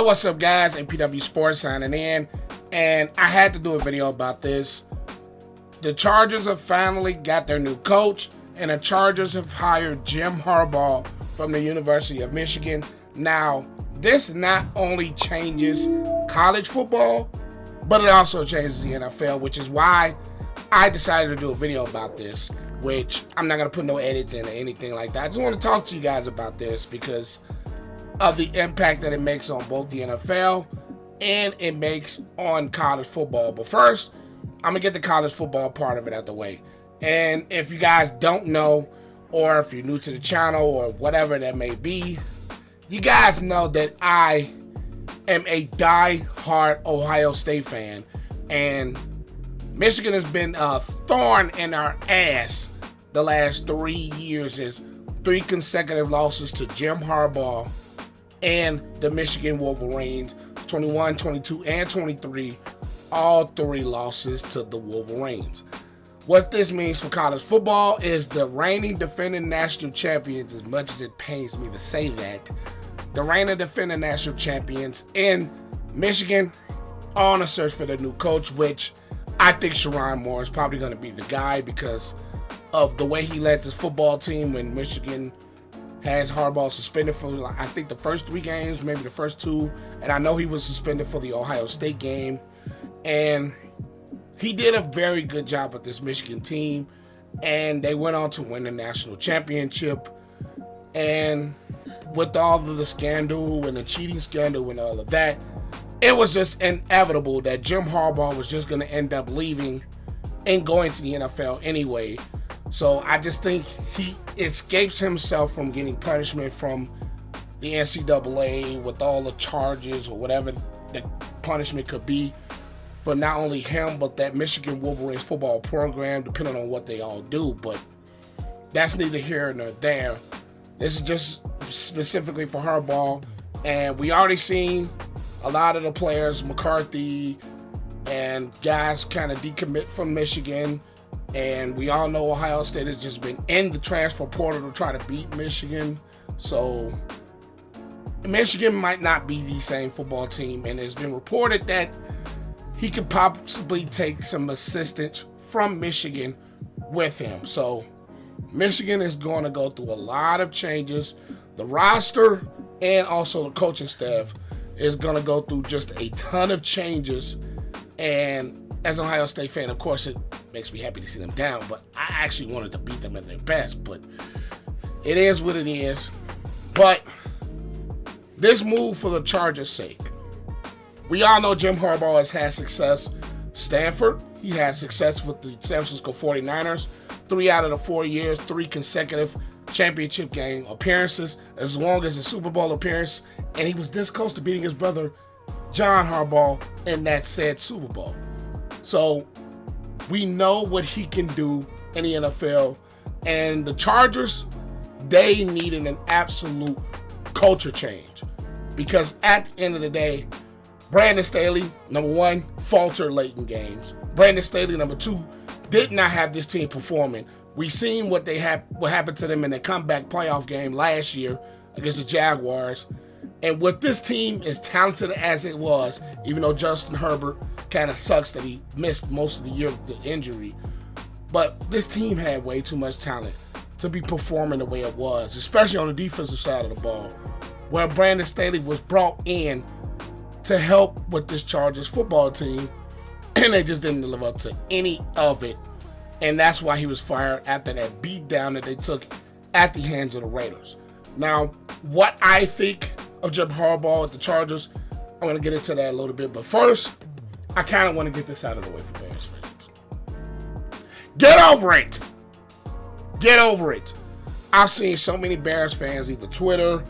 Yo, what's up, guys? APW Sports signing in, and I had to do a video about this. The Chargers have finally got their new coach, and the Chargers have hired Jim Harbaugh from the University of Michigan. Now, this not only changes college football, but it also changes the NFL, which is why I decided to do a video about this, which I'm not going to put no edits in or anything like that. I just want to talk to you guys about this because of the impact that it makes on both the NFL and it makes on college football. But first, I'm going to get the college football part of it out the way. And if you guys don't know, or if you're new to the channel or whatever that may be, you guys know that I am a die-hard Ohio State fan. And Michigan has been a thorn in our ass the last 3 years. Is 3 consecutive losses to Jim Harbaugh and the Michigan Wolverines, 21, 22, and 23, all 3 losses to the Wolverines. What this means for college football is the reigning defending national champions, as much as it pains me to say that, the reigning defending national champions in Michigan are on a search for their new coach, which I think Sherrone Moore is probably going to be the guy because of the way he led this football team when Michigan has Harbaugh suspended for, I think, the first 3 games, maybe the first 2. And I know he was suspended for the Ohio State game. And he did a very good job with this Michigan team. And they went on to win the national championship. And with all of the scandal and the cheating scandal and all of that, it was just inevitable that Jim Harbaugh was just going to end up leaving and going to the NFL anyway. So I just think he escapes himself from getting punishment from the NCAA with all the charges or whatever the punishment could be for not only him, but that Michigan Wolverines football program, depending on what they all do. But that's neither here nor there. This is just specifically for Harbaugh. And we already seen a lot of the players, McCarthy and guys, kind of decommit from Michigan. And we all know Ohio State has just been in the transfer portal to try to beat Michigan. So Michigan might not be the same football team. And it's been reported that he could possibly take some assistance from Michigan with him. So Michigan is going to go through a lot of changes. The roster and also the coaching staff is going to go through just a ton of changes. And as an Ohio State fan, of course, it makes me happy to see them down, but I actually wanted to beat them at their best. But it is what it is. But this move for the Chargers' sake, we all know Jim Harbaugh has had success. Stanford, he had success with the San Francisco 49ers. 3 out of the 4 years, 3 consecutive championship game appearances, as long as a Super Bowl appearance. And he was this close to beating his brother, John Harbaugh, in that said Super Bowl. So we know what he can do in the NFL. And the Chargers, they needed an absolute culture change. Because at the end of the day, Brandon Staley, number 1, faltered late in games. Brandon Staley, number 2, did not have this team performing. We seen what happened to them in the comeback playoff game last year against the Jaguars. And with this team, as talented as it was, even though Justin Herbert kind of sucks that he missed most of the year with the injury, but this team had way too much talent to be performing the way it was, especially on the defensive side of the ball, where Brandon Staley was brought in to help with this Chargers football team, and they just didn't live up to any of it. And that's why he was fired after that beatdown that they took at the hands of the Raiders. Now, what I think of Jim Harbaugh at the Chargers, I'm going to get into that a little bit. But first, I kind of want to get this out of the way for Bears fans. Get over it. Get over it. I've seen so many Bears fans, either Twitter,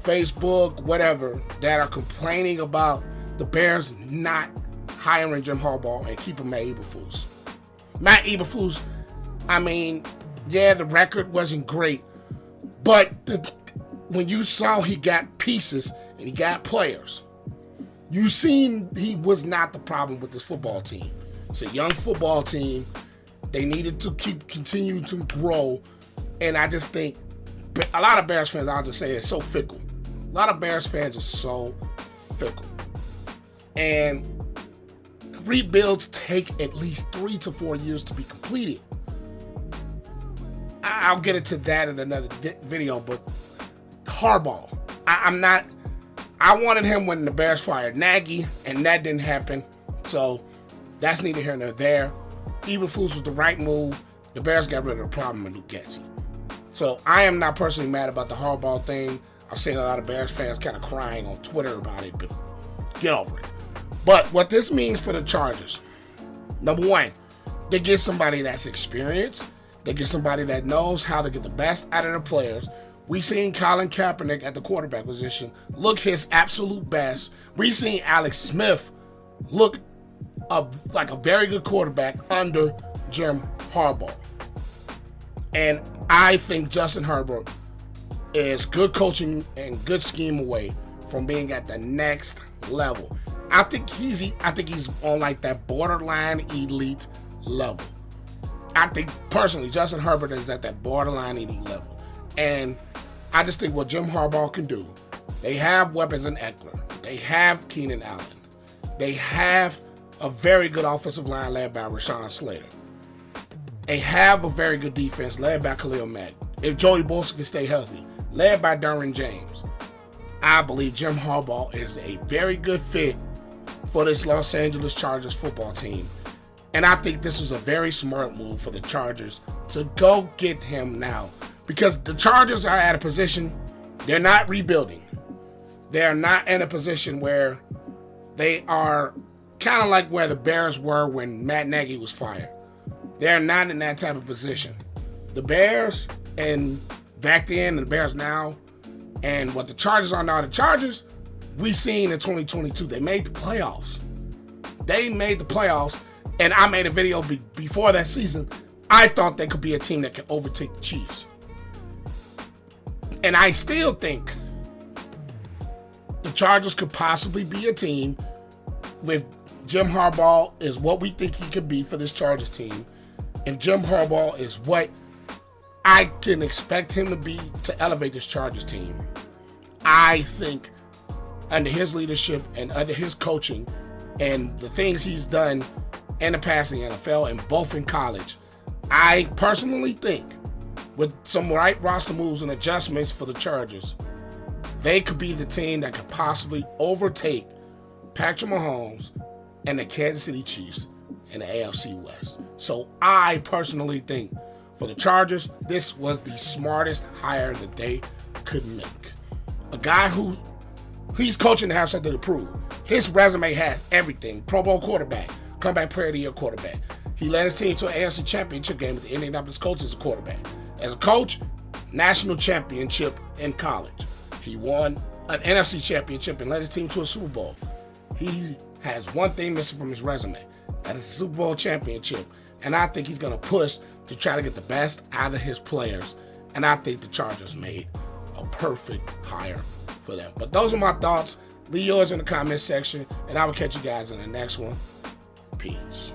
Facebook, whatever, that are complaining about the Bears not hiring Jim Harbaugh and keeping Matt Eberflus. Matt Eberflus, I mean, yeah, the record wasn't great, but when you saw he got pieces and he got players, you seen he was not the problem with this football team. It's a young football team. They needed to continue to grow, and I just think a lot of Bears fans, I'll just say, are so fickle. A lot of Bears fans are so fickle. And rebuilds take at least 3 to 4 years to be completed. I'll get into that in another video, but Harbaugh, I wanted him when the Bears fired Nagy, and that didn't happen. So that's neither here nor there. Eberflus was the right move. The Bears got rid of the problem in Luketti. So I am not personally mad about the Harbaugh thing. I've seen a lot of Bears fans kind of crying on Twitter about it, but get over it. But what this means for the Chargers, number one, they get somebody that's experienced. They get somebody that knows how to get the best out of the players. We seen Colin Kaepernick at the quarterback position look his absolute best. We seen Alex Smith look like a very good quarterback under Jim Harbaugh. And I think Justin Herbert is good coaching and good scheme away from being at the next level. I think he's on like that borderline elite level. I think personally Justin Herbert is at that borderline elite level. And I just think what Jim Harbaugh can do, they have weapons in Ekeler. They have Keenan Allen. They have a very good offensive line led by Rashawn Slater. They have a very good defense led by Khalil Mack. If Joey Bosa can stay healthy, led by Derwin James. I believe Jim Harbaugh is a very good fit for this Los Angeles Chargers football team. And I think this is a very smart move for the Chargers to go get him now. Because the Chargers are at a position, they're not rebuilding. They're not in a position where they are kind of like where the Bears were when Matt Nagy was fired. They're not in that type of position. The Bears, and back then, and the Bears now, and what the Chargers are now, the Chargers, we seen in 2022, they made the playoffs. They made the playoffs, and I made a video before that season. I thought they could be a team that could overtake the Chiefs. And I still think the Chargers could possibly be a team with Jim Harbaugh is what we think he could be for this Chargers team. If Jim Harbaugh is what I can expect him to be to elevate this Chargers team, I think under his leadership and under his coaching and the things he's done in the passing NFL and both in college, I personally think with some right roster moves and adjustments for the Chargers, they could be the team that could possibly overtake Patrick Mahomes and the Kansas City Chiefs in the AFC West. So I personally think for the Chargers, this was the smartest hire that they could make. A guy who he's coaching to have something to prove. His resume has everything. Pro Bowl quarterback, comeback player of the year quarterback. He led his team to an AFC championship game with the Indianapolis Colts as a quarterback. As a coach, national championship in college. He won an NFC championship and led his team to a Super Bowl. He has one thing missing from his resume. That is a Super Bowl championship. And I think he's going to push to try to get the best out of his players. And I think the Chargers made a perfect hire for them. But those are my thoughts. Leave yours in the comment section. And I will catch you guys in the next one. Peace.